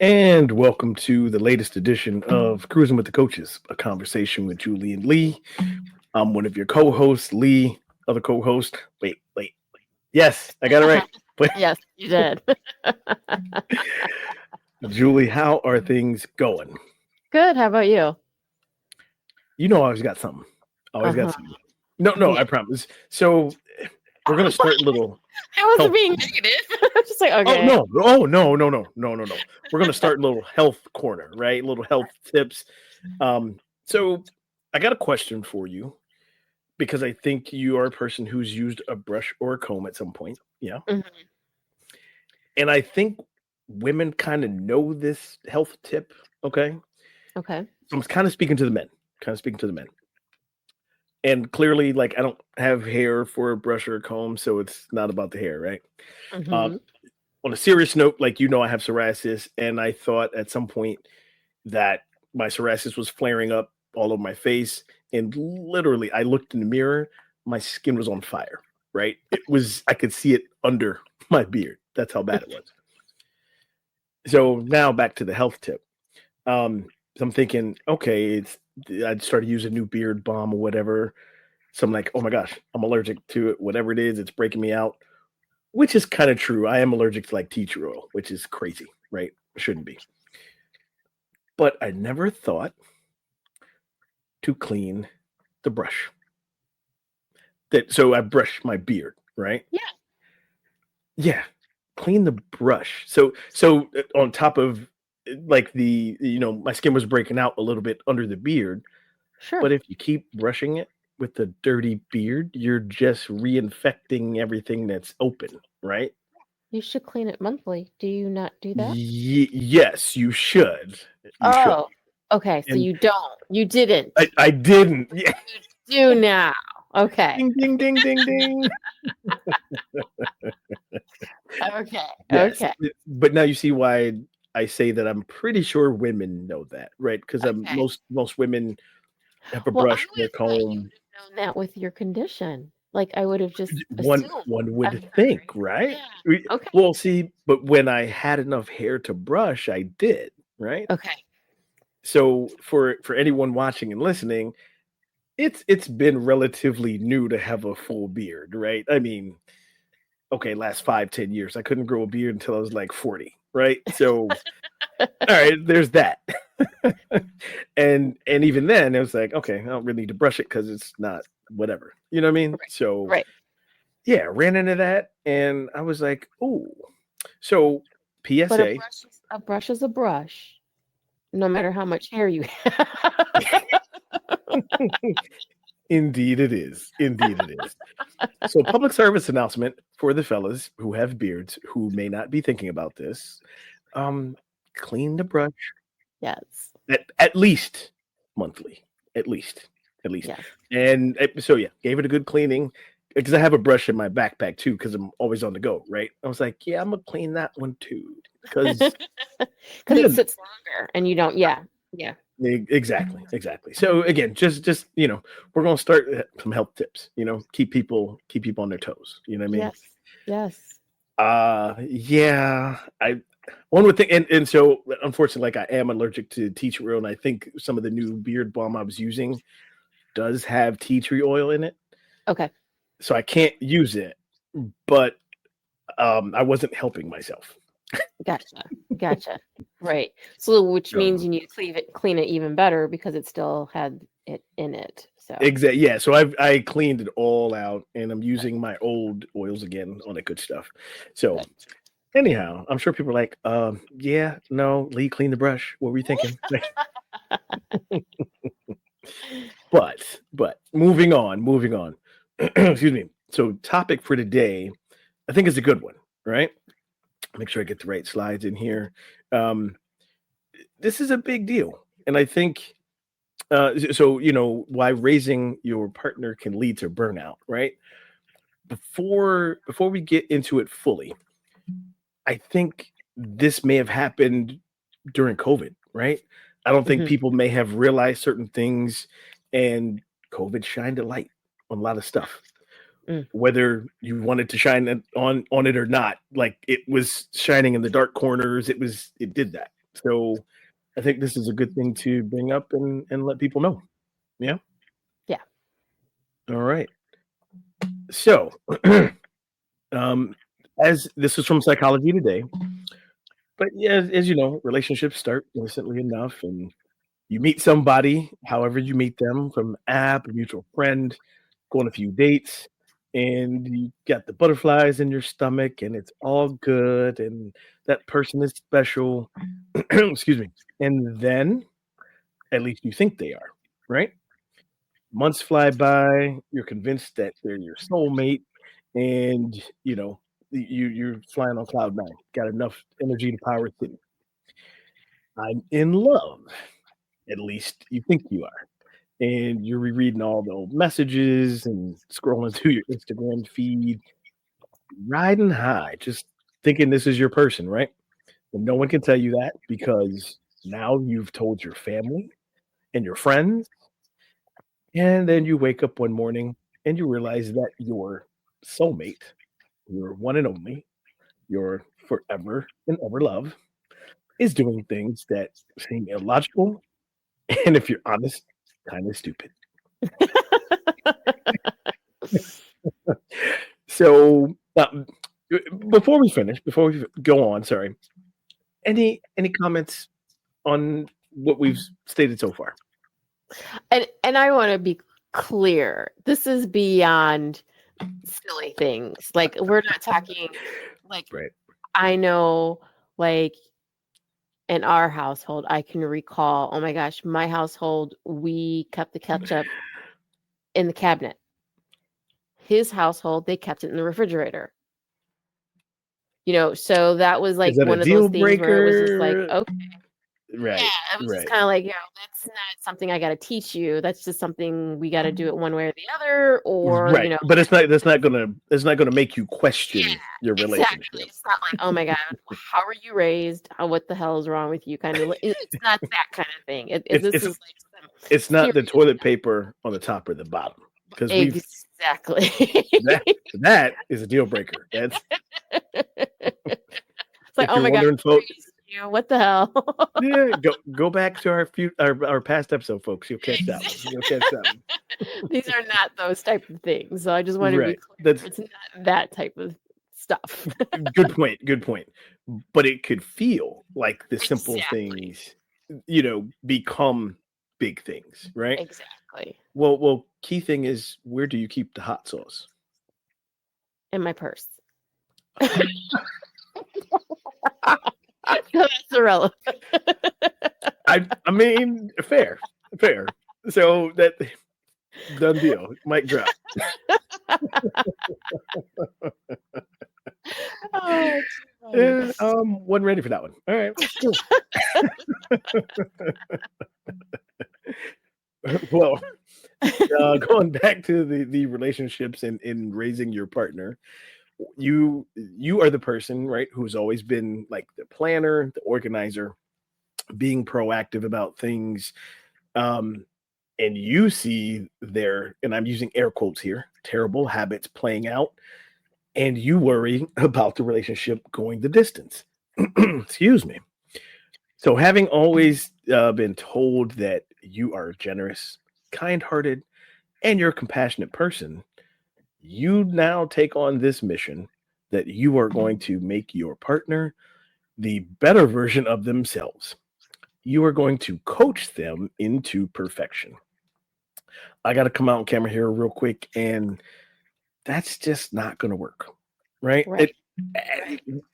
And welcome to the latest edition of Cruising with the Coaches, a conversation with Julie and Lee. I'm one of your co-hosts, Lee, other co-host. Wait. Yes, I got it right. But Yes, you did. Julie, how are things going? Good. How about you? You know I always got something. Always got Uh-huh. something. No, Yeah. I promise. So we're gonna start a little I wasn't health. being negative. Just like, Oh okay. no! Oh no! We're gonna start a little health corner, right? Little health tips. So I got a question for you because I think you are a person who's used a brush or a comb at some point. Yeah. Mhm. And I think women kind of know this health tip. Okay. Okay. So I'm kind of speaking to the men, kind of speaking to the men. And clearly, like, I don't have hair for a brush or a comb, so it's not about the hair, right? Uh, Hmm. on a serious note, like, I have psoriasis, and I thought at some point that my psoriasis was flaring up all over my face. And literally, I looked in the mirror, my skin was on fire, right? I could see it under my beard. That's how bad it was. So now back to the health tip. So I'm thinking, okay, I'd started using a new beard balm or whatever. So I'm like, oh my gosh, I'm allergic to it. Whatever it is, it's breaking me out, which is kind of true. I am allergic to like tea tree oil, which is crazy, right? Shouldn't be. But I never thought to clean the brush. So I brush my beard, right? Yeah. Yeah, clean the brush. So on top of like my skin was breaking out a little bit under the beard, Sure. but if you keep brushing it with the dirty beard, you're just reinfecting everything that's open, right? You should clean it monthly. Do you not do that? Yes, you should. You should. Oh, okay. So And you don't. You didn't. I didn't. Yeah. Do now. Okay. Ding ding ding ding ding. Okay. Yes, Okay. but now you see why I say that I'm pretty sure women know that, right? Because Okay. most women have a Well, I brush would or a have thought you comb. would have known that with your condition. Like I would have just One assumed one would after. think, right? Yeah. We Okay. Well, see, but when I had enough hair to brush, I did, right? Okay. So for anyone watching and listening, it's been relatively new to have a full beard, right? I mean, okay, last 5, 10 years. I couldn't grow a beard until I was like 40, right? So all right, there's that. And even then it was like, okay, I don't really need to brush it because it's not whatever. You know what I mean? Right. So Right. yeah, ran into that and I was like, oh. So But PSA. a brush is a brush, no matter how much hair you have. Indeed it is. Indeed it is. So public service announcement for the fellas who have beards who may not be thinking about this. Um, Clean the brush Yes. at least monthly. At least. At least. Yes. And so yeah, gave it a good cleaning because I have a brush in my backpack too because I'm always on the go, right? I was like, yeah, I'm gonna clean that one too because Because yeah, it sits longer and you don't, yeah. Yeah. exactly. So again, just we're gonna start some health tips. Keep people on their toes. You know what I mean? Yes. Yes. Yeah, I one would think, and so unfortunately, like I am allergic to tea tree oil, and I think some of the new beard balm I was using does have tea tree oil in it, Okay. so I can't use it. But I wasn't helping myself. Gotcha. Gotcha. Right. So which means Um, you need to clean it even better because it still had it in it. So Yeah. So I cleaned it all out, and I'm using my old oils again, all that good stuff. So good. anyhow, I'm sure people are like, yeah, no, Lee, clean the brush. What were you thinking? But moving on. Excuse me. So topic for today, I think is a good one, right? Make sure I get the right slides in here. Um, this is a big deal, and I think so. Why raising your partner can lead to burnout, right? Before we get into it fully, I think this may have happened during COVID, right? I don't think Mhm. people may have realized certain things, and COVID shined a light on a lot of stuff. Mm. Whether you wanted to shine on it or not, like it was shining in the dark corners. It did that. So I think this is a good thing to bring up and let people know. Yeah. Yeah. All right. So, um, as this is from Psychology Today, but yeah, as you know, relationships start innocently enough, and you meet somebody, however you meet them, from app, a mutual friend, go on a few dates, and you got the butterflies in your stomach, and it's all good, and that person is special. Excuse me. And then, at least you think they are, right? Months fly by, you're convinced that they're your soulmate, and you're flying on cloud nine. Got enough energy to power through. I'm in love. At least you think you are. And you're rereading all the old messages and scrolling through your Instagram feed, riding high, just thinking this is your person, right? And no one can tell you that because now you've told your family and your friends. And then you wake up one morning and you realize that your soulmate, your one and only, your forever and ever love, is doing things that seem illogical. And if you're honest, kind of stupid. So, before we go on, sorry, any comments on what we've stated so far? And I want to be clear. This is beyond silly things. Like we're not talking like Right. I know like in our household, I can recall, oh my gosh, my household, we kept the ketchup in the cabinet. His household, they kept it in the refrigerator. So that was like Is that a one of those deal things where it was just like, breaker? okay, yeah, Right, it was just right, kind of like, that's not something I got to teach you. That's just something we got to do it one way or the other, or, right. But it's not gonna make you yeah, question your exactly. relationship. It's not like, oh my God, how are you raised? What the hell is wrong with you? Kind of, it's not that kind of thing. It's This it's is like some it's not the serious toilet stuff. paper on the top or the bottom because Exactly. that is a deal breaker. That's It's like, if oh you're my God, wondering, who folks. raised you? What the hell? Yeah, go back to our past episode, folks. You'll catch that one. Exactly. You'll catch that one. These are not those type of things. So I just want to be Right. clear. That's It's not that type of stuff. good point. Good point. But it could feel like the simple Exactly. things, become big things, right? Exactly. Well, key thing is where do you keep the hot sauce? In my purse. So that's irrelevant. I mean, fair. So that done deal. Mic drop. Oh, too funny. Yeah, wasn't ready for that one. All right, cool. Well, going back to the relationships and in raising your partner, you are the person, right, who's always been like the planner, the organizer, being proactive about things. Um, and you see their, and I'm using air quotes here, terrible habits playing out, and you worry about the relationship going the distance. Excuse me. So, having always been told that you are generous, kind hearted, and you're a compassionate person, you now take on this mission that you are going to make your partner the better version of themselves. You are going to coach them into perfection. I got to come out on camera here real quick, and that's just not going to work, right? Right.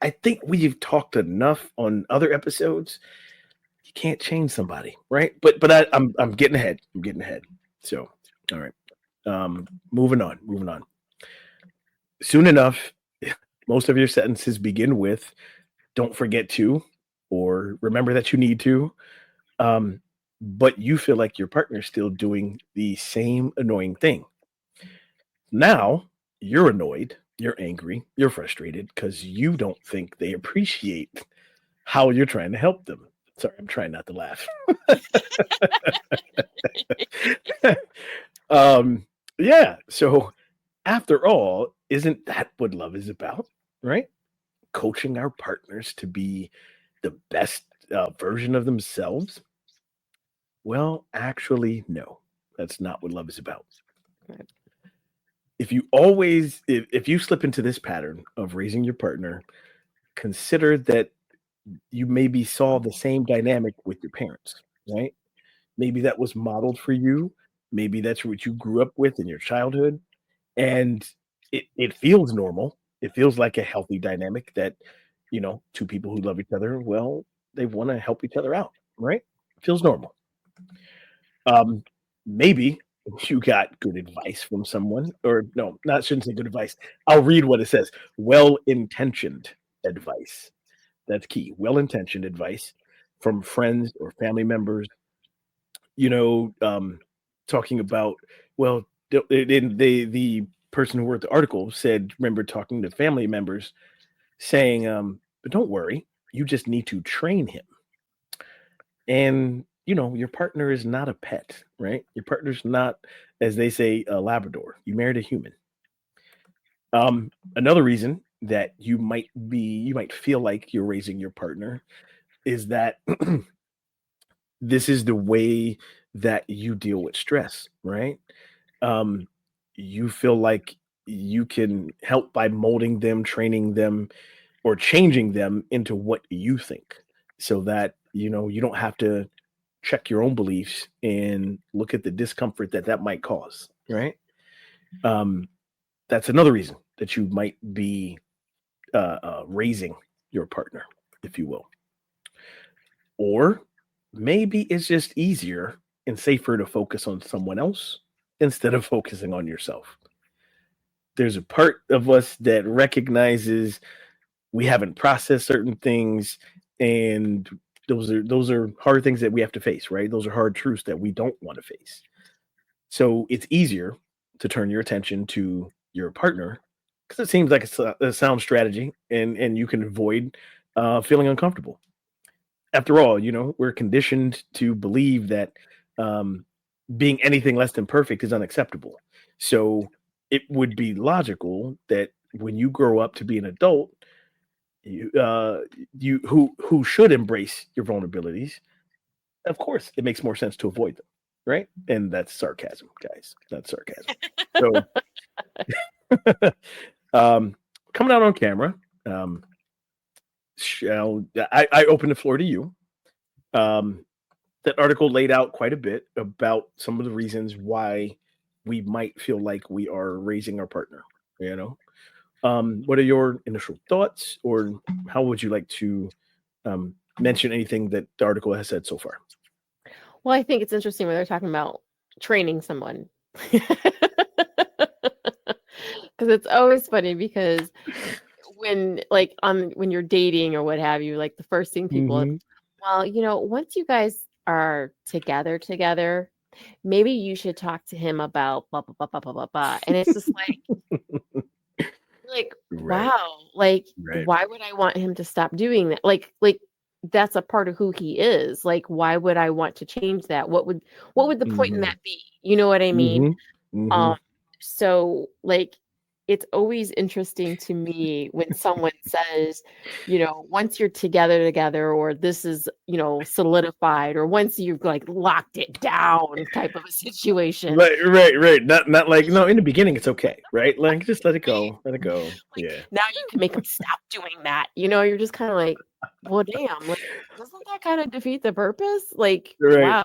I think we've talked enough on other episodes. You can't change somebody, right? But I'm getting ahead. I'm getting ahead. So, all right. Moving on. Moving on. Soon enough, most of your sentences begin with "Don't forget to," or "Remember that you need to." Um, but you feel like your partner's still doing the same annoying thing. Now you're annoyed, you're angry, you're frustrated because you don't think they appreciate how you're trying to help them. Sorry, I'm trying not to laugh. um, yeah. So after all, isn't that what love is about? Right? Coaching our partners to be the best version of themselves? Well, actually, no. That's not what love is about. Right. If you slip into this pattern of raising your partner, consider that you maybe saw the same dynamic with your parents, right? Maybe that was modeled for you. Maybe that's what you grew up with in your childhood. And it feels normal. It feels like a healthy dynamic that, two people who love each other, well, they want to help each other out, right? Feels normal. Um, Maybe you got good advice from someone, or no, not shouldn't say good advice. I'll read what it says. Well-intentioned advice. That's key. Well-intentioned advice from friends or family members, you know, um, talking about, well, the person who wrote the article said, remember talking to family members saying, but don't worry, you just need to train him. And, your partner is not a pet, right? Your partner's not, as they say, a Labrador. You married a human. Another reason that you might feel like you're raising your partner is that this is the way that you deal with stress, right? Um, you feel like you can help by molding them, training them, or changing them into what you think so that, you don't have to check your own beliefs and look at the discomfort that that might cause, right? Um, that's another reason that you might be raising your partner, if you will. Or maybe it's just easier and safer to focus on someone else instead of focusing on yourself. There's a part of us that recognizes we haven't processed certain things, and those are hard things that we have to face, right? Those are hard truths that we don't want to face. So it's easier to turn your attention to your partner because it seems like a sound strategy, and you can avoid feeling uncomfortable. After all, we're conditioned to believe that um, being anything less than perfect is unacceptable. So it would be logical that when you grow up to be an adult, you you who should embrace your vulnerabilities. Of course, it makes more sense to avoid them, right? And that's sarcasm, guys. That's sarcasm. So, um, coming out on camera, um, I open the floor to you. Um, that article laid out quite a bit about some of the reasons why we might feel like we are raising our partner. You know, what are your initial thoughts, or how would you like to mention anything that the article has said so far? Well, I think it's interesting when they're talking about training someone. Because it's always funny because when like on when you're dating or what have you, like the first thing people, Hmm. well, once you guys are together, maybe you should talk to him about blah blah blah blah blah blah blah. And it's just like, Right, wow, like right. why would I want him to stop doing that? Like that's a part of who he is. Like, why would I want to change that? What would the point in Hmm. that be? You know what I mean? Hmm. Hmm. Um, so like it's always interesting to me when someone says, once you're together, or this is, solidified, or once you've like locked it down type of a situation. Right. Not like, no. In the beginning, it's okay, right? Like just let it Right? go, let it go. Like Yeah, now you can make them stop doing that. You're just kind of like, well, damn, like doesn't that kind of defeat the purpose? Like, right. wow.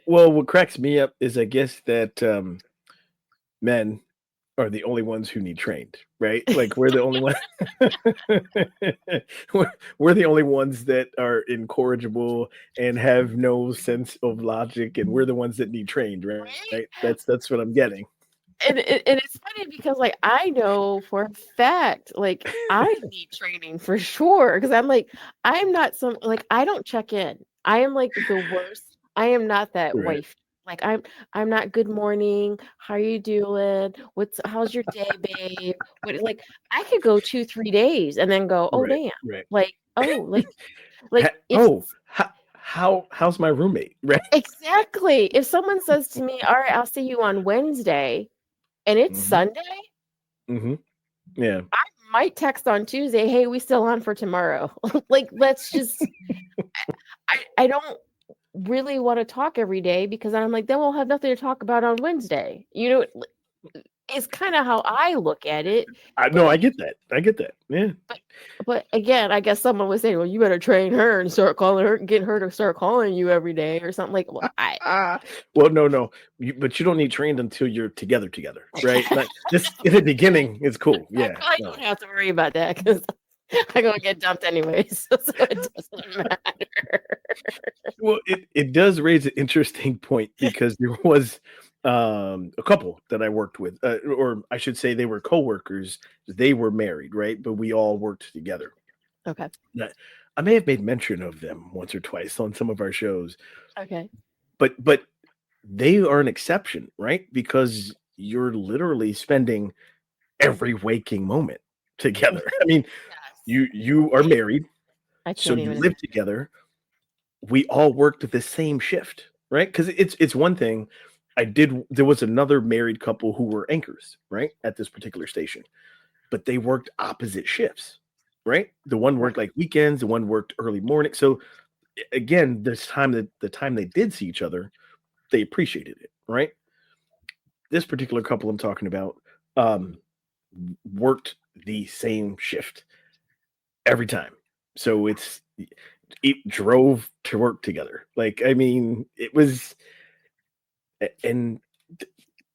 Well, what cracks me up is I guess that men are the only ones who need trained, right? Like we're the only one. we're the only ones that are incorrigible and have no sense of logic, and we're the ones that need trained, right? Right? That's what I'm getting. And it's funny because like I know for a fact like I need training for sure because I'm like I'm not some like I don't check in. I am like the worst. I am not that Right. wife. Like I'm not good morning. How are you doing? How's your day, babe? What like I could go 2-3 days and then go, oh Right. damn. Right. Like, oh, like if Oh, how's my roommate? Right. exactly if someone says to me, all right, I'll see you on Wednesday and it's Hmm. Sunday. Hmm. Yeah. I might text on Tuesday, "Hey, we still on for tomorrow?" Like, let's just I don't really want to talk every day because I'm like, then we'll have nothing to talk about on Wednesday. It's kind of how I look at it. But No, I get that. I get that. Yeah. but again, I guess someone would say, well, you better train her and start calling her, get her to start calling you every day or something like. Well, Well, no. But you don't need trained until you're together, right? Like just in the beginning, it's cool. Yeah. I don't have to worry about that because I'm gonna get dumped anyways, so it doesn't matter. Well, it does raise an interesting point because there was a couple that I worked with, or I should say, they were coworkers. They were married, right? But we all worked together. Okay. Now, I may have made mention of them once or twice on some of our shows, Okay. but they are an exception, right? Because you're literally spending every waking moment together. I mean, you are married, I so can't you even. live together. We all worked the same shift, right? Because it's one thing. There was another married couple who were anchors, right, at this particular station, but they worked opposite shifts, right? The one worked like weekends, the one worked early morning. So again, the time they did see each other, they appreciated it, right? This particular couple I'm talking about um, worked the same shift every time. So it drove to work together. Like, I mean, it was, and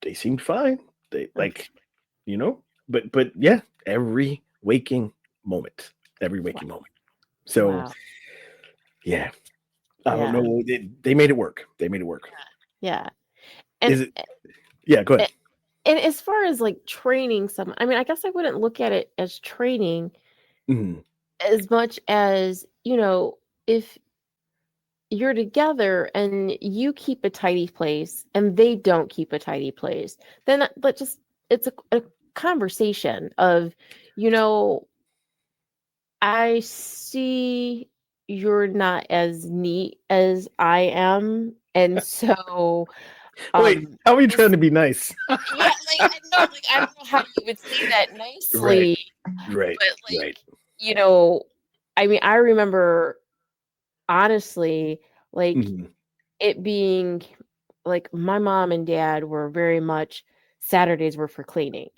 they seemed fine. They like, but yeah, every waking moment. So Wow. yeah, I don't Yeah. know. They made it work. They made it work. Yeah. And Is it? Yeah, go ahead. and as far as like training someone, I mean, I guess I wouldn't look at it as training Mhm. as much as, if you're together and you keep a tidy place and they don't keep a tidy place, then it's a conversation of, you know, I see you're not as neat as I am. And so, Wait, um, how are you trying this, to be nice? yeah, I don't know how you would say that Right, nicely, right, but right. you know, I mean, I remember honestly, like Mhm. it being like my mom and dad were very much Saturdays were for cleaning. Right.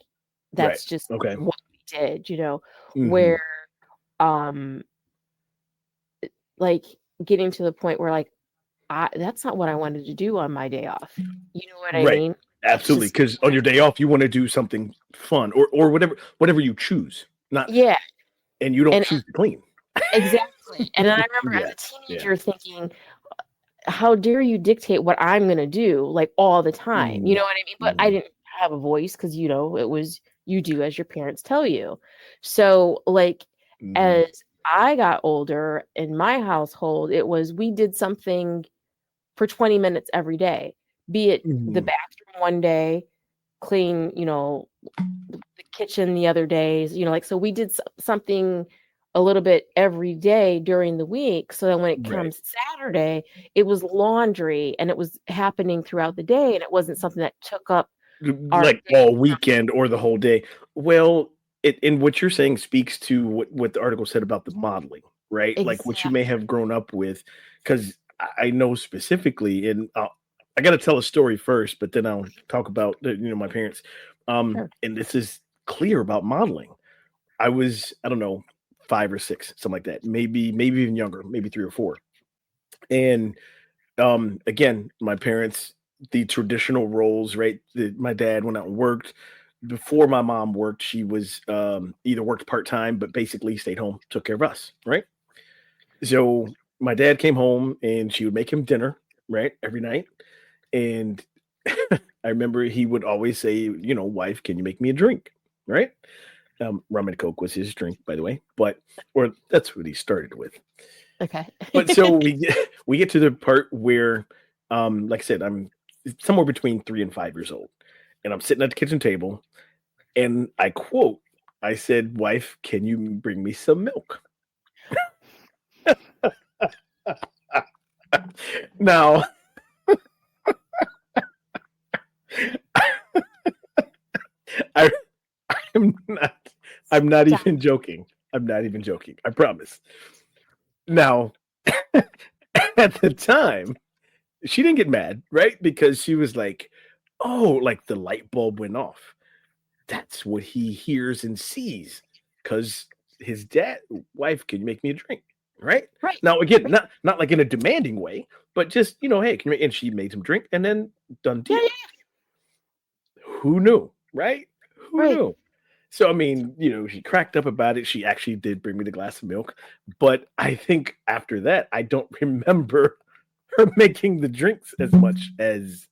That's just Okay. what we did, Mhm. where um like getting to the point where like that's not what I wanted to do on my day off. You know what I Right. mean? That's Absolutely. just Because on your day off, you want to do something fun or whatever you choose. Not yeah, and you don't and choose to clean. exactly. And then I remember as Yeah. a Yeah. teenager thinking, how dare you dictate what I'm going to do like all the time? You Mhm. know what I mean? But I Mhm. didn't have a voice because, it was you do as your parents tell you. So, like, Mhm. as I got older in my household, it was we did something for 20 minutes every day, be it the Mhm. bathroom one day, clean, the kitchen the other days, like, so we did something a little bit every day during the week. So then when it Right. comes Saturday, it was laundry and it was happening throughout the day and it wasn't something that took up our Like day. all weekend or the whole day. Well, and what you're saying speaks to what the article said about the modeling, right? Like what you may Exactly. have grown up with, because I know specifically, and I got to tell a story first, but then I'll talk about my parents. Sure. And this is clear about modeling. I don't know, 5 or 6, something like that, maybe even younger, maybe 3 or 4, and again, my parents, the traditional roles, right? My dad went out and worked. Before my mom worked, she was either worked part-time, but basically stayed home, took care of us, right? So my dad came home and she would make him dinner, right, every night. And I remember he would always say, wife, can you make me a drink? Right? Rum and Coke was his drink, by the way, or that's what he started with. Okay. But so we get to the part where, like I said, I'm somewhere between 3 and 5 years old, and I'm sitting at the kitchen table, and I said, "Wife, can you bring me some milk?" Now, I, I'm not, I'm not Stop. even joking. I'm not even joking. I promise. Now, at the time, she didn't get mad, right? Because she was like, oh, like the light bulb went off. That's what he hears and sees. Because his wife, can you make me a drink? Right? Right. Now, again, Right. not like in a demanding way, but just, hey, and she made him drink and then done Yeah, deal. yeah, Who knew? Right? Who right. knew? So, I mean, she cracked up about it. She actually did bring me the glass of milk. But I think after that, I don't remember her making the drinks as much as.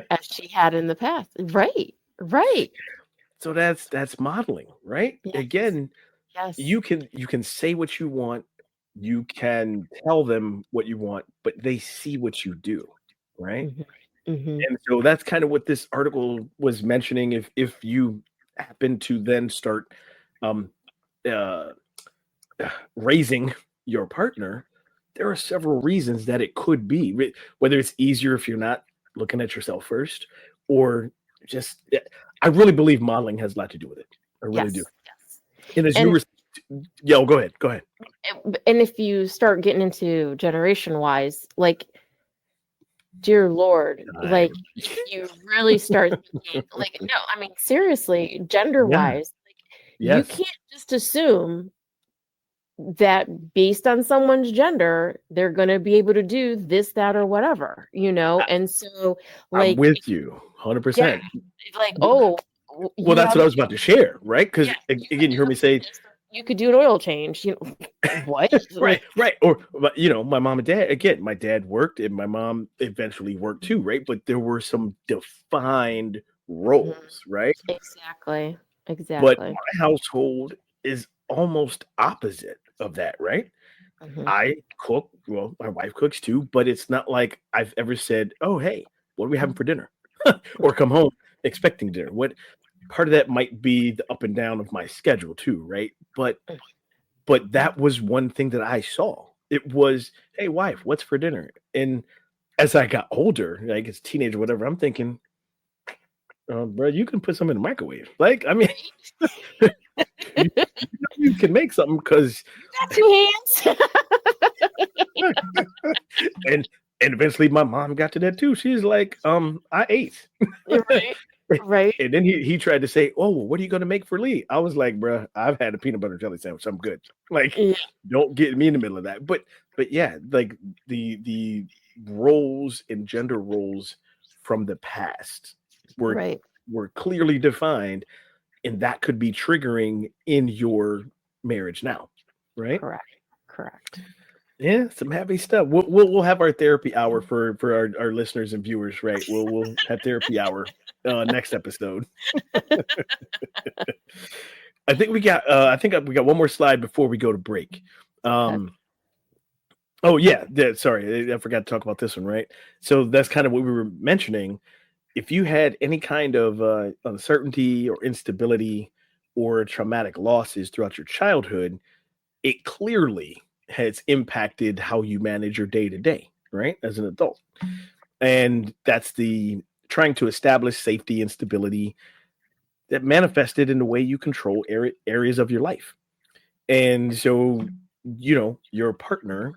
As she had in the past. Right. Right. So that's modeling, right? Yes. Again, Yes. you can say what you want, you can tell them what you want, but they see what you do, right? Mhm. Mhm. And so that's kind of what this article was mentioning. If you happen to then start um uh raising your partner, there are several reasons that it could be. Whether it's easier if you're not looking at yourself first, or just I really believe modeling has a lot to do with it. I really do. Yes. Yes. And as you And were, yo, go ahead, go ahead. and if you start getting into generation wise, like, dear Lord, I, like, you really start thinking, like, no, I mean, seriously, gender yeah, wise, like, you yes, can't just assume that based on someone's gender, they're going to be able to do this, that, or whatever, I, and so, I'm like, with you, yeah, 100%. like, oh, Well, you that's have, what I was about to share, right? yeah, Because you have again, you to heard go me do say, this, or you could do an oil change, what? right, Like, right, or but my mom and dad. Again, my dad worked, and my mom eventually worked too, right? But there were some defined mhm, roles, right? exactly, But exactly. my household is almost opposite of that, right? Hmm. I cook. Well, my wife cooks too, but it's not like I've ever said, "Oh, hey, what are we having for dinner?" or come home expecting dinner. What part of that might be the up and down of my schedule too, right? But that was one thing that I saw. It was, "Hey, wife, what's for dinner?" And as I got older, like as a teenager, whatever, I'm thinking, bro, you can put some in the microwave. Like, I mean, you, you can make something because, Got two hands. and eventually my mom got to that too. She's like, I ate. Right, right. And then he tried to say, "Oh, well, what are you going to make for Lee?" I was like, "Bruh, I've had a peanut butter jelly sandwich. I'm good. Like, Yeah, don't get me in the middle of that." But yeah, like the roles and gender roles from the past were right. were clearly defined, and that could be triggering in your marriage now, right? Correct. Correct. Yeah, some heavy stuff. We'll have our therapy hour for our listeners and viewers, right? We'll have therapy hour next episode. I think we got one more slide before we go to break. Okay. Um, oh yeah, sorry, I forgot to talk about this one, right? So that's kind of what we were mentioning. If you had any kind of uncertainty or instability or traumatic losses throughout your childhood, it clearly has impacted how you manage your day to day, right? As an adult. And that's the trying to establish safety and stability that manifested in the way you control areas of your life. And so, your partner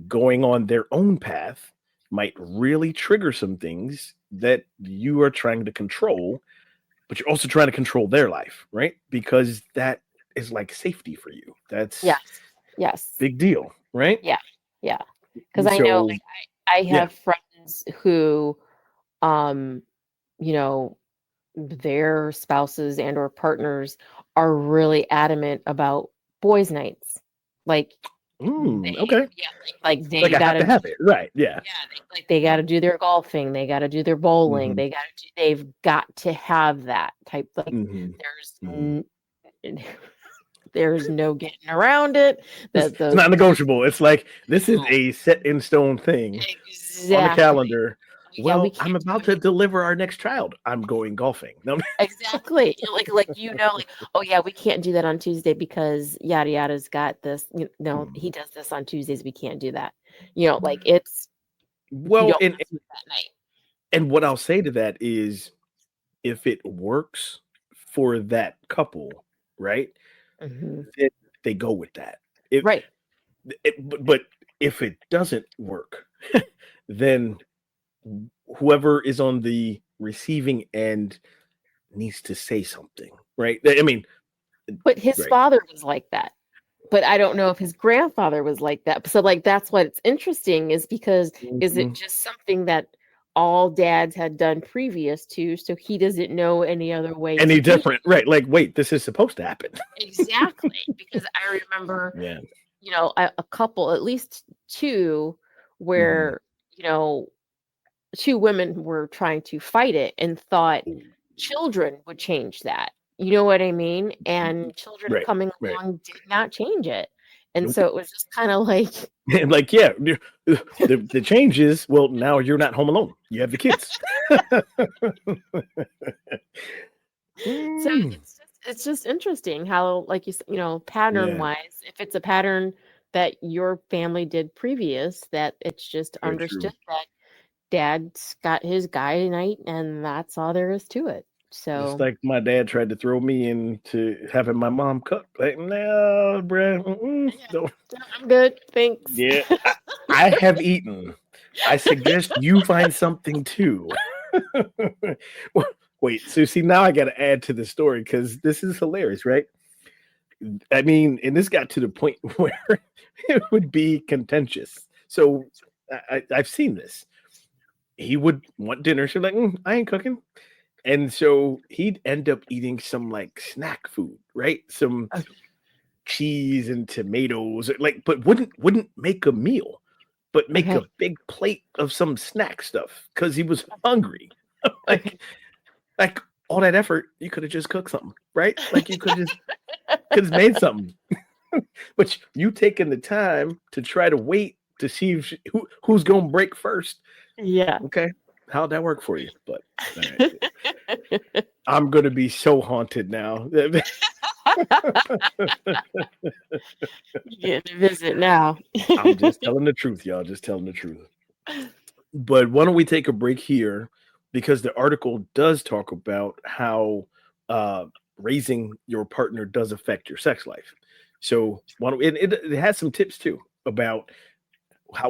going on their own path might really trigger some things that you are trying to control, but you're also trying to control their life, right? Because that is like safety for you. That's Yes. Yes. big deal, right? Yeah. Yeah. Because I know, So, like, I yeah. have friends who, um, you know, their spouses and or partners are really adamant about boys' nights. Like, Okay. they Like I have to gotta, have it, right? Yeah. yeah, they gotta do their golfing, they gotta do their bowling, hmm they've got to have that type. Like, hmm there's hmm there's no getting around it. It's, That it's the not negotiable. It's like this is No, a set in stone thing on the exactly. calendar. Yeah, we Well, can't I'm do about to anything. deliver our next child. I'm going golfing. No, Exactly. Like, oh yeah, we can't do that on Tuesday because yada yada's got this. No, he does this on Tuesdays. We can't do that. Like, it's you well, don't and mess with that night. and what I'll say to that is, if it works for that couple, right? Hmm. Then they go with that. It, Right. but If it doesn't work, then whoever is on the receiving end needs to say something, right? I mean, But his right. father was like that. But I don't know if his grandfather was like that. So, like, that's what's interesting is because is it Mhm. just something that all dads had done previous to, so he doesn't know any other way to Any do it? different, right? Like, wait, this is supposed to happen. Exactly, because I remember, Yeah. a couple, at least two, Mhm. where, you know, two women were trying to fight it and thought children would change that. You know what I mean? And children Right. coming Right. along did not change it. And Nope. so it was just kind of like, Like, yeah, the change is, well, now you're not home alone. You have the kids. so Mm. it's just interesting how, like, pattern Yeah, wise, if it's a pattern that your family did previous, that it's just very understood true. that dad's got his guy night and that's all there is to it. Just So like my dad tried to throw me into having my mom cook. Like, no, bruh, yeah, don't. I'm good, thanks. Yeah, I have eaten. I suggest you find something too. Well, wait, so see, now I got to add to the story because this is hilarious, right? I mean, and this got to the point where it would be contentious. So I've seen this. He would want dinner. She's like, I ain't cooking. And so he'd end up eating some like snack food, right? Some Okay. cheese and tomatoes, like, but wouldn't make a meal, but make a Okay. big plate of some snack stuff because he was hungry. Okay. Like all that effort, you could have just cooked something, right? Like you could have made something. But you taking the time to try to wait to see if who's gonna break first. Yeah. Okay. How'd that work for you? But all right. I'm gonna be so haunted now. You get to visit now. I'm just telling the truth, y'all. Just telling the truth. But why don't we take a break here? Because the article does talk about how uh, raising your partner does affect your sex life. So why don't it has some tips too about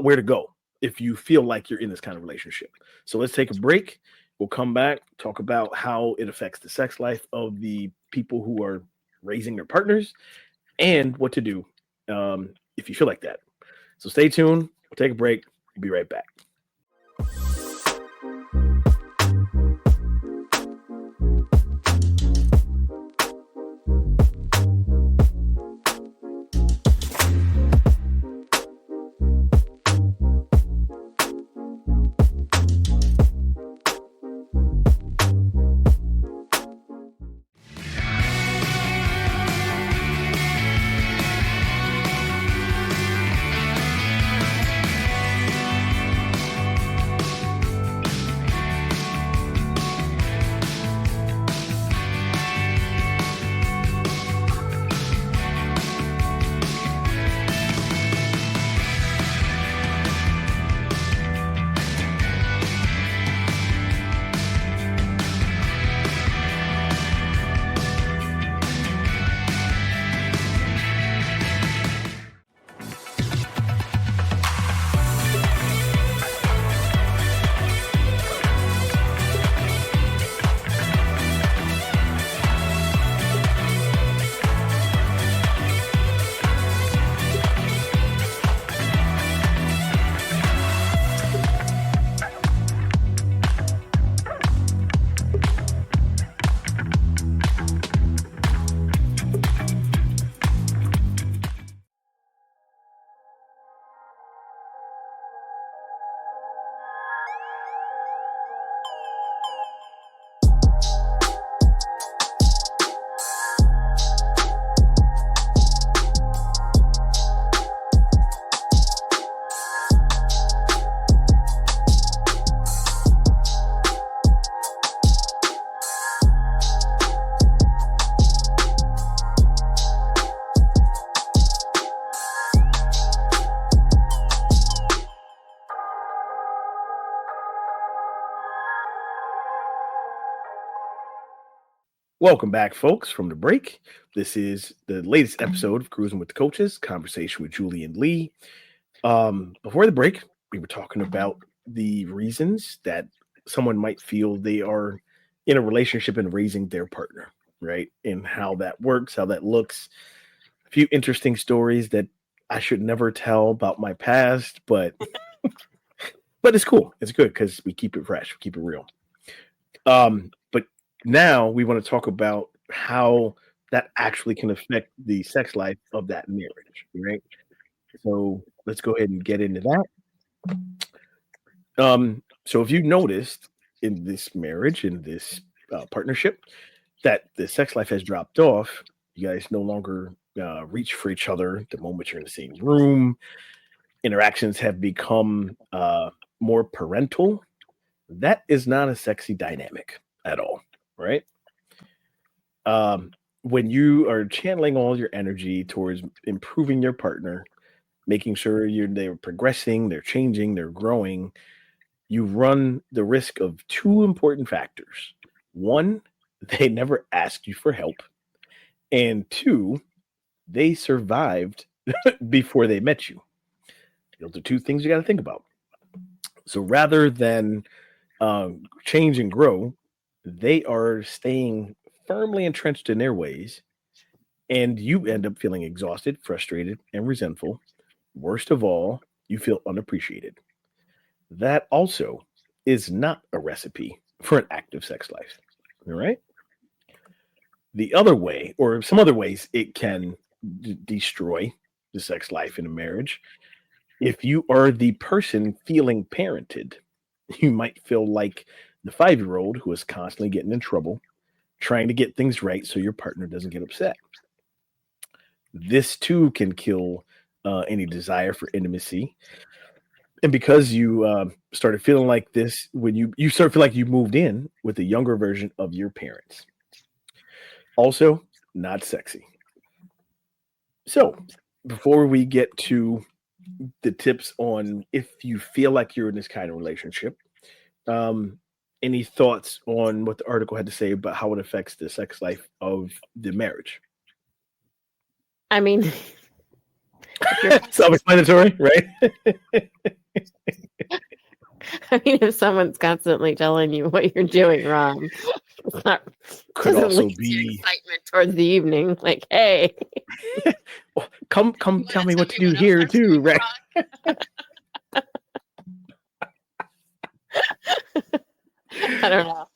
where to go if you feel like you're in this kind of relationship. So let's take a break. We'll come back, talk about how it affects the sex life of the people who are raising their partners and what to do if you feel like that. So stay tuned. We'll take a break. We'll be right back. Welcome back, folks, from the break. This is the latest episode of Cruising with the Coaches, conversation with Julie and Lee. Before the break, we were talking about the reasons that someone might feel they are in a relationship and raising their partner, right? And how that works, how that looks. A few interesting stories that I should never tell about my past, but it's cool. It's good because we keep it fresh, we keep it real. But now we want to talk about how that actually can affect the sex life of that marriage, right? So let's go ahead and get into that. So if you noticed in this marriage, in this partnership, that the sex life has dropped off, you guys no longer reach for each other the moment you're in the same room. Interactions have become more parental. That is not a sexy dynamic at all, right? When you are channeling all your energy towards improving your partner, making sure they're progressing, they're changing, they're growing, you run the risk of two important factors. One, they never asked you for help. And two, they survived before they met you. Those are two things you got to think about. So rather than change and grow, they are staying firmly entrenched in their ways. And you end up feeling exhausted, frustrated, and resentful. Worst of all, you feel unappreciated. That also is not a recipe for an active sex life. All right. The other way, or some other ways, it can destroy the sex life in a marriage. If you are the person feeling parented, you might feel like the 5-year old who is constantly getting in trouble, trying to get things right so your partner doesn't get upset. This too can kill any desire for intimacy. And because you started feeling like this when you start to feel like you moved in with a younger version of your parents. Also, not sexy. So, before we get to the tips on if you feel like you're in this kind of relationship, um, any thoughts on what the article had to say about how it affects the sex life of the marriage? I mean, if you're, Self-explanatory, right? I mean, if someone's constantly telling you what you're doing wrong, it's not Could doesn't also lead to be, excitement towards the evening. Like, hey, "Oh, come you want tell me to tell what to me do what else here I'm doing too, right? wrong? I don't know.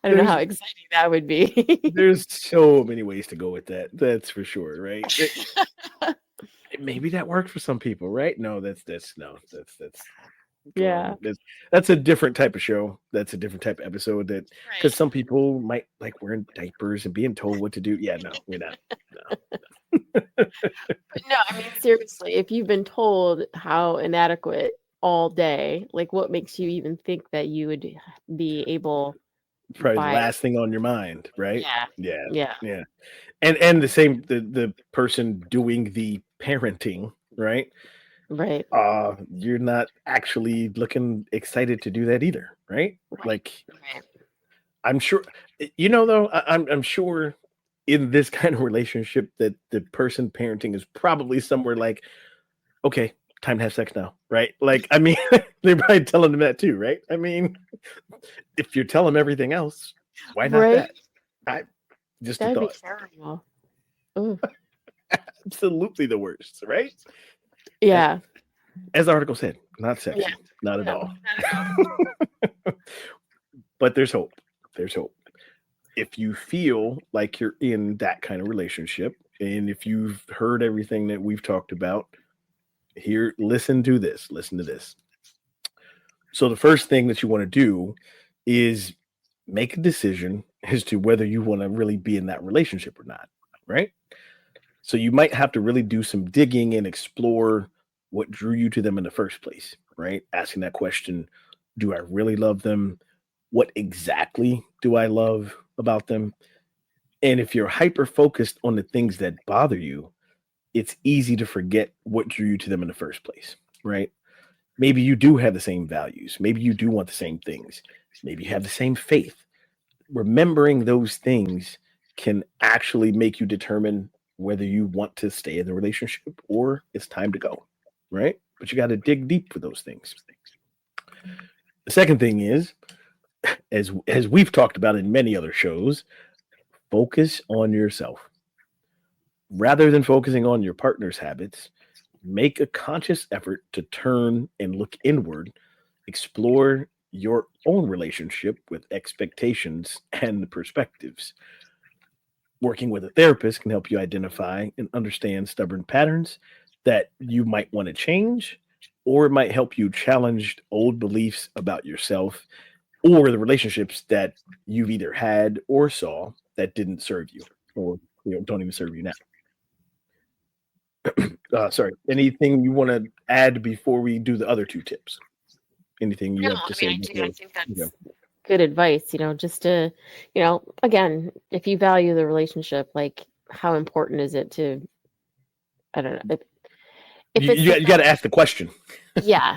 I don't know how There's exciting that would be. there's so many ways to go with that. That's for sure, right? Maybe that worked for some people, right? No, that's no, that's Yeah, that's a different type of show. That's a different type of episode. That right. because some people might like wearing diapers and being told what to do. Yeah, no, we're not. No. But no, I mean, seriously, if you've been told how inadequate all day, like what makes you even think that you would be able Probably the by, last thing on your mind, right? yeah, Yeah, yeah, yeah. And the same the person doing the parenting, right? right, You're not actually looking excited to do that either, right? right, Like right. I'm sure, though, I'm sure in this kind of relationship that the person parenting is probably somewhere like, okay, time to have sex now, right? Like, I mean, they're probably telling them that too, right? I mean, if you're telling them everything else, why not Right? that? I just a That'd be thought. terrible. Ooh. Absolutely the worst, right? A- Yeah. As the article said, not Yeah. sexy, not at No, all. not at all. But there's hope. There's hope. If you feel like you're in that kind of relationship, and if you've heard everything that we've talked about, here, listen to this. Listen to this. So, the first thing that you want to do is make a decision as to whether you want to really be in that relationship or not, right? So, you might have to really do some digging and explore what drew you to them in the first place, right? Asking that question, do I really love them? What exactly do I love about them? And if you're hyper focused on the things that bother you, it's easy to forget what drew you to them in the first place, right? Maybe you do have the same values. Maybe you do want the same things. Maybe you have the same faith. Remembering those things can actually make you determine whether you want to stay in the relationship or it's time to go, right? but you got to dig deep for those things. The second thing is, as we've talked about in many other shows, focus on yourself. Rather than focusing on your partner's habits, make a conscious effort to turn and look inward, explore your own relationship with expectations and perspectives. Working with a therapist can help you identify and understand stubborn patterns that you might want to change, or it might help you challenge old beliefs about yourself or the relationships that you've either had or saw that didn't serve you or don't even serve you now. Sorry. Anything you want to add before we do the other two tips? Anything you No, have to I mean, say I before? think Okay. that's good advice, just to, again, if you value the relationship, like how important is it to, I don't know, if it's the You got to fact, ask the question. yeah,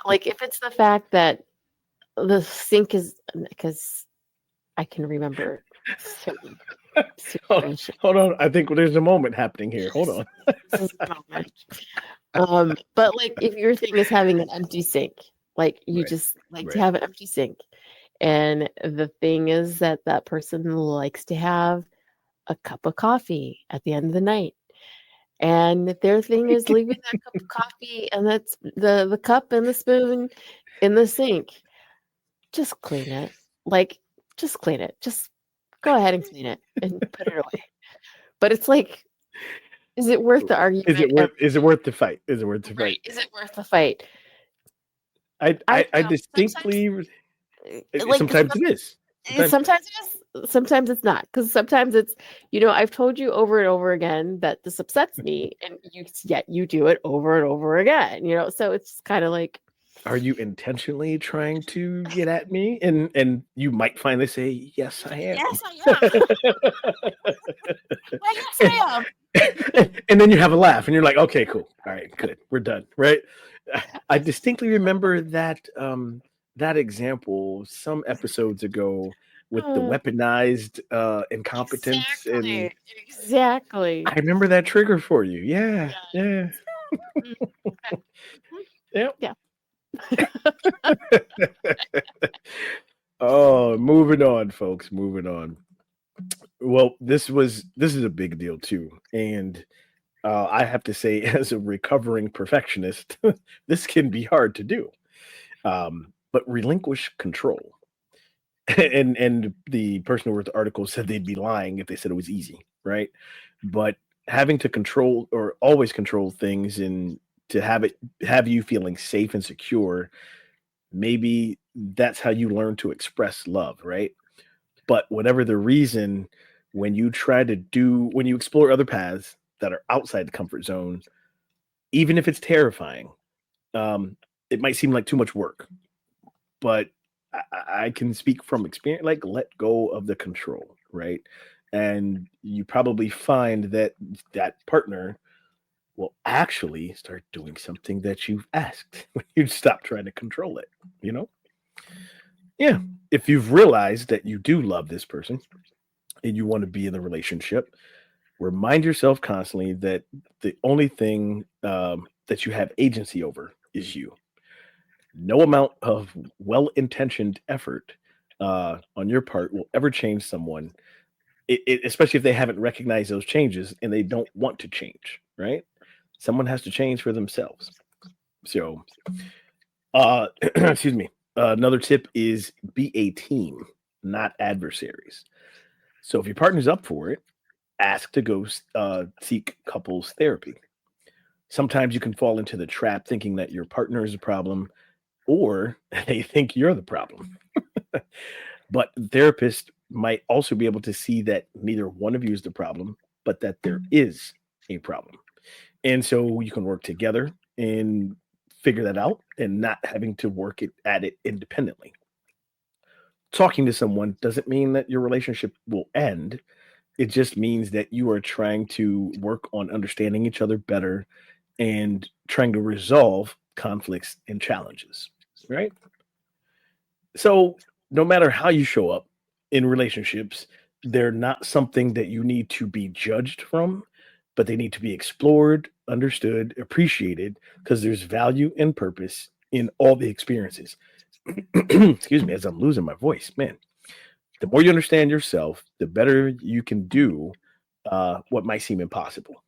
like if it's the fact that the sink is, because I can remember certain situations. Hold on. I think there's a moment happening here. Hold on. This is the moment. But like if your thing is having an empty sink, like you Right. just like to Right. have an empty sink. And the thing is that that person likes to have a cup of coffee at the end of the night. And their thing is leaving that cup of coffee and that's the cup and the spoon in the sink. Just clean it. Like, just clean it. Just go ahead and clean it and put it away. But it's like, is it worth the argument? Is it worth the fight? Is it worth the Right. fight? Is it worth the fight? I I I, don't I know. Sometimes, distinctly like, sometimes it is. Sometimes sometimes it is, sometimes it's not. Because sometimes it's, I've told you over and over again that this upsets me, and yet you do it over and over again. So it's kind of like, are you intentionally trying to get at me? And you might finally say, yes, I am. yes, I am. Well, yes, and, I am. and then you have a laugh and you're like, okay, cool. All right, good. We're done. Right. I distinctly remember that example some episodes ago with the Uh, weaponized incompetence. And exactly. I remember that trigger for you. Yeah. Yeah. Yeah. Mm, okay. Mhm. Yeah. Yeah. Oh, moving on, folks. Moving on. Well, this is a big deal too, and I have to say, as a recovering perfectionist, this can be hard to do. But relinquish control, and the person who wrote the article said they'd be lying if they said it was easy, right? But having to control or always control things and to have you feeling safe and secure, maybe that's how you learn to express love, right? But whatever the reason, when you explore other paths that are outside the comfort zone, even if it's terrifying, it might seem like too much work. But I can speak from experience, like let go of the control, right? And you probably find that that partner will actually start doing something that you've asked when you stop trying to control it, you know? Yeah. If you've realized that you do love this person and you want to be in the relationship, remind yourself constantly that the only thing that you have agency over is you. No amount of well-intentioned effort on your part will ever change someone, especially if they haven't recognized those changes and they don't want to change. Right? Someone has to change for themselves. So, excuse me. Another tip is be a team, not adversaries. So, if your partner's up for it, ask to go seek couples therapy. Sometimes you can fall into the trap thinking that your partner is a problem or they think you're the problem. But therapists might also be able to see that neither one of you is the problem, but that there is a problem. And so you can work together and figure that out and not having to at it independently. Talking to someone doesn't mean that your relationship will end. It just means that you are trying to work on understanding each other better and trying to resolve conflicts and challenges, right? So, no matter how you show up in relationships, they're not something that you need to be judged from. but they need to be explored, understood, appreciated, because there's value and purpose in all the experiences. Excuse me, as I'm losing my voice, man. The more you understand yourself, the better you can do what might seem impossible,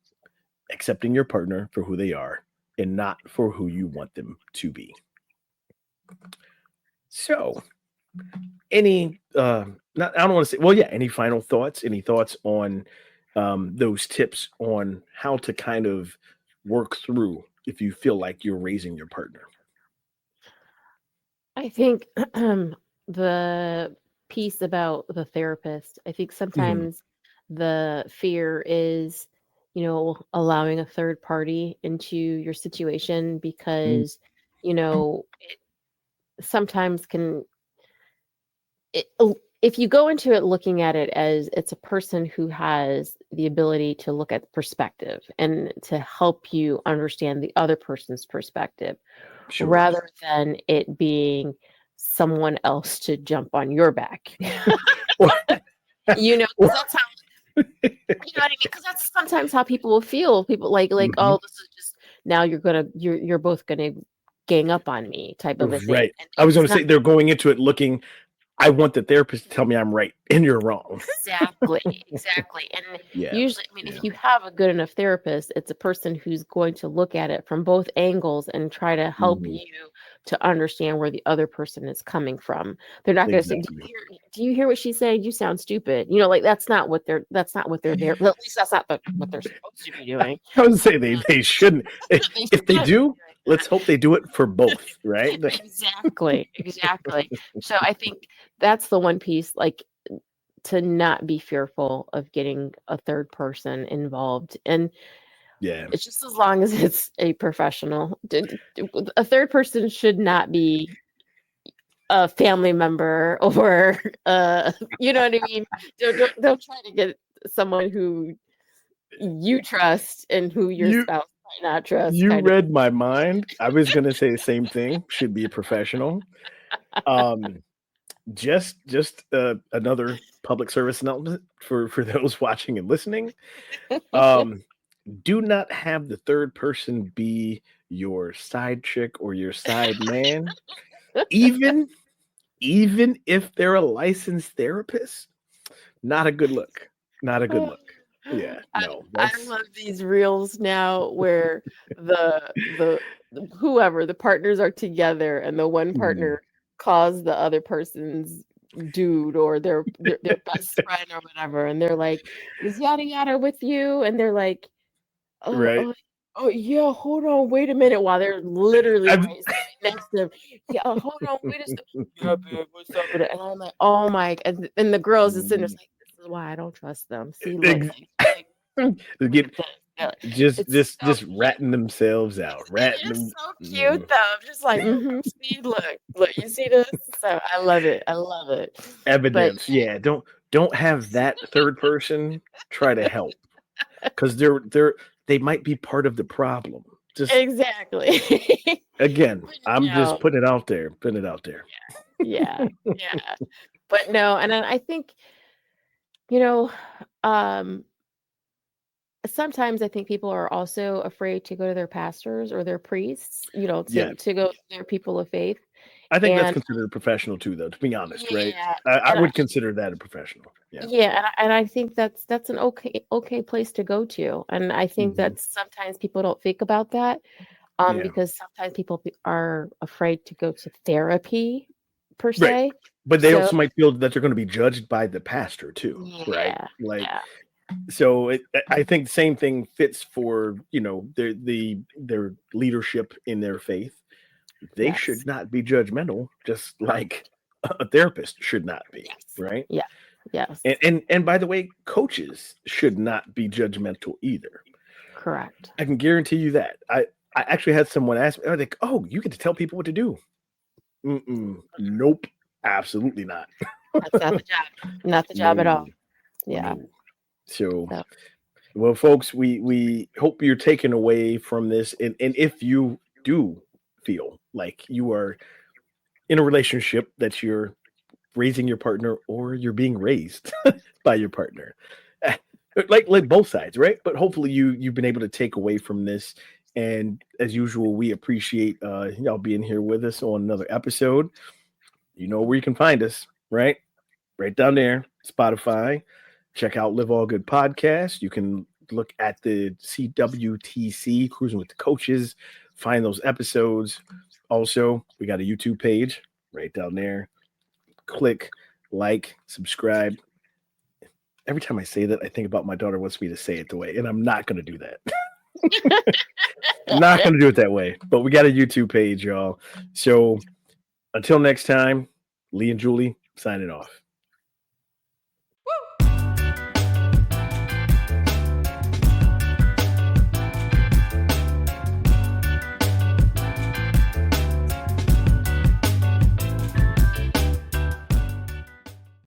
accepting your partner for who they are and not for who you want them to be. So, any not I don't want to say, well, yeah, any final thoughts? Any thoughts on those tips on how to kind of work through if you feel like you're raising your partner? I think the piece about the therapist, I think Hmm. sometimes the fear is, allowing a third party into your situation because, it sometimes can if you go into it looking at it as it's a person who has the ability to look at perspective and to help you understand the other person's perspective Sure. rather than it being someone else to jump on your back. Or, Because or- that's how what I mean. Because that's sometimes how people will feel. People like, Mhm. oh, this is just now you're both gonna gang up on me type of a thing, Right. and I was it's going to not. say they're going into it looking, I want the therapist to tell me I'm right and you're wrong. Exactly, exactly. And Yeah. usually, I mean, Yeah. if you have a good enough therapist, it's a person who's going to look at it from both angles and try to help Mhm. you to understand where the other person is coming from. They're not going to say, Exactly. Do you hear what she's saying? You sound stupid." Like that's not what they're there. Well, at least that's not what they're supposed to be doing. I would say they shouldn't. They If they shouldn't be do, let's hope they do it for both, right? doing. Exactly, exactly. So I think that's the one piece, like to not be fearful of getting a third person involved. And Yeah. it's just as long as it's a professional. A third person should not be a family member or you know what I mean? Don't try to get someone who you trust and who your You spouse might not trust you kind of. read my mind. I was gonna say the same thing. Should be a professional. Um, just another public service announcement for those watching and listening. Um, do not have the third person be your side chick or your side man, even even if they're a licensed therapist. Not a good look. Not a good look. Yeah, I no, I that's love these reels now where the whoever the partners are together and the one mm, partner calls the other person's dude or their best friend or whatever, and they're like, "Is yada yada with you?" And they're like, "Oh, right. oh yeah, hold on, wait a minute," while they're literally I've right next to them. Yeah, hold on, wait a second. Yeah, babe, what's up with it? And I'm like, "Oh my," and the girls is sitting there like, "This is why I don't trust them. See, look, ex- look get at this." They're like, just it's just so just cute. ratting themselves out, It ratting is them. so cute mm, though. I'm just like, see, look, you see this? So I love it. I love it. But Evidence. Yeah, don't have that third person try to help because they might be part of the problem. Just exactly. again, But I'm just putting it out there. Putting it out there. yeah, yeah. But no, and then I think, you know, um, sometimes I think people are also afraid to go to their pastors or their priests, Yeah, to go to their people of faith. I think that's And considered a professional too, though. To be honest, right? yeah, I and I, would consider that a professional. Yeah. yeah, and I think that's an okay place to go to. And I think Mhm. that sometimes people don't think about that, Yeah. because sometimes people are afraid to go to therapy per Right. se. But they So also might feel that they're going to be judged by the pastor too, right? yeah, Like, yeah, so I think the same thing fits for their leadership in their faith. They yes, should not be judgmental, just like a therapist should not be, yes, right? yeah, yes, And by the way, coaches should not be judgmental either. correct. I can guarantee you that. I actually had someone ask me, "Oh, like, oh, you get to tell people what to do." Mm-mm, nope, absolutely not. That's not the job. Not the job at No, all. Yeah. no. So, So well, folks, we hope you're taken away from this, and if you do feel like you are in a relationship that you're raising your partner or you're being raised by your partner, like both sides, right? But hopefully you've been able to take away from this. And as usual, we appreciate y'all being here with us on another episode. You know where you can find us, right? Right down there, Spotify. Check out Live All Good Podcast. You can look at the CWTC, Cruising with the Coaches, find those episodes. Also, we got a YouTube page right down there. Click, like, subscribe. Every time I say that, I think about my daughter wants me to say it the way, and I'm not going to do that. Not going to do it that way. But we got a YouTube page, y'all. So until next time, Lee and Julie signing off.